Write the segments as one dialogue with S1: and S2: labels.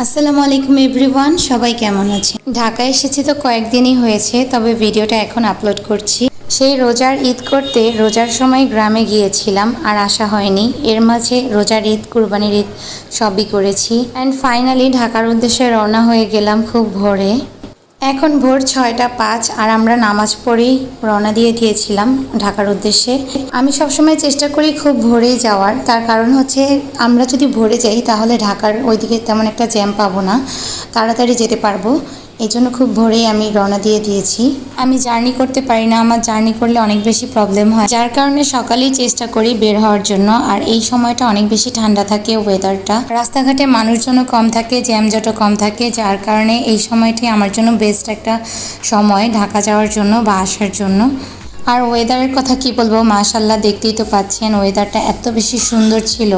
S1: আসসালামু আলাইকুম এভরিওয়ান, সবাই কেমন আছেন? ঢাকায় এসেছি তো কয়েকদিনই হয়েছে, তবে ভিডিওটা এখন আপলোড করছি। সেই রোজার ঈদ করতে রোজার সময় গ্রামে গিয়েছিলাম, আর আসা হয়নি। এর মাঝে রোজার ঈদ, কুরবানির ঈদ সবই করেছি। অ্যান্ড ফাইনালি ঢাকার উদ্দেশ্যে রওনা হয়ে গেলাম খুব ভোরে। এখন ভোর 6টা 5 আর আমরা নামাজ পড়েই রওনা দিয়ে দিয়েছিলাম ঢাকার উদ্দেশ্যে। আমি সবসময় চেষ্টা করি খুব ভোরেই যাওয়ার, তার কারণ হচ্ছে আমরা যদি ভোরে যাই তাহলে ঢাকার ওইদিকে তেমন একটা জ্যাম পাবো না, তাড়াতাড়ি যেতে পারবো। এই জন্য খুব ভোরেই আমি রওনা দিয়ে দিয়েছি। আমি জার্নি করতে পারি না, আমার জার্নি করলে অনেক বেশি প্রবলেম হয়, যার কারণে সকালেই চেষ্টা করি বের হওয়ার জন্য। আর এই সময়টা অনেক বেশি ঠান্ডা থাকে, ওয়েদারটা, রাস্তাঘাটে মানুষজনও কম থাকে, জ্যামজটও কম থাকে, যার কারণে এই সময়টাই আমার জন্য বেস্ট একটা সময় ঢাকা যাওয়ার জন্য বা আসার জন্য। আর ওয়েদারের কথা কি বলবো, মাশাআল্লাহ, দেখতেই তো পাচ্ছেন ওয়েদারটা এত বেশি সুন্দর ছিল।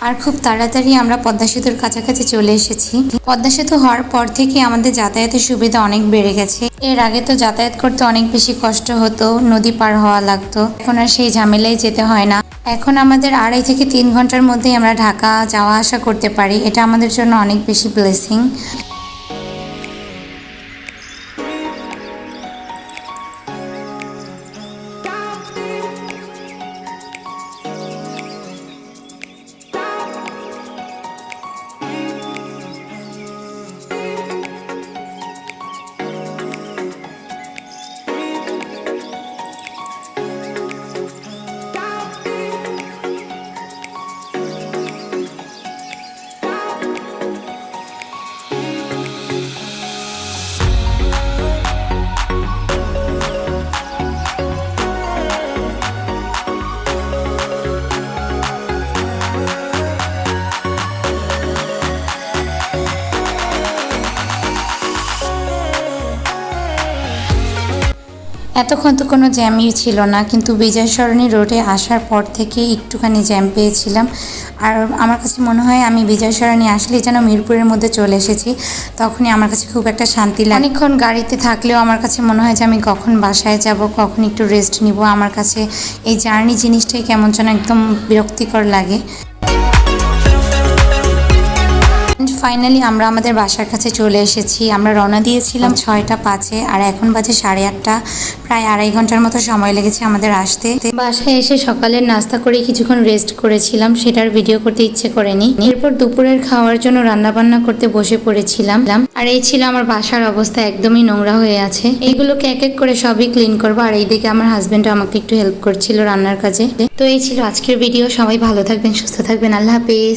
S1: আর খুব তাড়াতাড়ি আমরা পদ্মা সেতুর কাছাকাছি চলে এসেছি। পদ্মা সেতু হওয়ার পর থেকে আমাদের যাতায়াতের সুবিধা অনেক বেড়ে গেছে। এর আগে তো যাতায়াত করতে অনেক বেশি কষ্ট হতো, নদী পার হওয়া লাগতো। এখন আর সেই ঝামেলায় যেতে হয় না। এখন আমাদের 2.5 থেকে 3 ঘন্টার মধ্যেই আমরা ঢাকা যাওয়া আসা করতে পারি। এটা আমাদের জন্য অনেক বেশি ব্লেসিং। এতক্ষণ তো কোনো জ্যামই ছিল না, কিন্তু বিজয় সরণি রোডে আসার পর থেকে একটুখানি জ্যাম পেয়েছিলাম। আর আমার কাছে মনে হয় আমি বিজয় সরণি আসলে যেন মিরপুরের মধ্যে চলে এসেছি। তখনই আমার কাছে খুব একটা শান্তি লাগে। অনেকক্ষণ গাড়িতে থাকলেও আমার কাছে মনে হয় যে আমি কখন বাসায় যাব, কখন একটু রেস্ট নিব। আমার কাছে এই জার্নি জিনিসটাই কেমন যেন একদম বিরক্তিকর লাগে। ফাইনালি আমরা আমাদের বাসার কাছে চলে এসেছি। আমরা রওনা দিয়েছিলাম 6টা 5-এ, আর এখন বাজে 8:30। প্রায় 2.5 ঘন্টার মতো সময় লেগেছে আমাদের আসতে। বাসায় এসে সকালের নাস্তা করে কিছুক্ষণ রেস্ট করেছিলাম, সেটার ভিডিও করতে ইচ্ছে করেনি। এরপর দুপুরের খাওয়ার জন্য রান্না বান্না করতে বসে পড়েছিলাম। আর এই ছিল আমার বাসার অবস্থা, একদমই নোংরা হয়ে আছে। এইগুলোকে এক এক করে সবই ক্লিন করবো। আর এইদিকে আমার হাজবেন্ড আমাকে একটু হেল্প করছিল রান্নার কাজে। তো এই ছিল আজকের ভিডিও। সবাই ভালো থাকবেন, সুস্থ থাকবেন। আল্লাহ হাফেজ।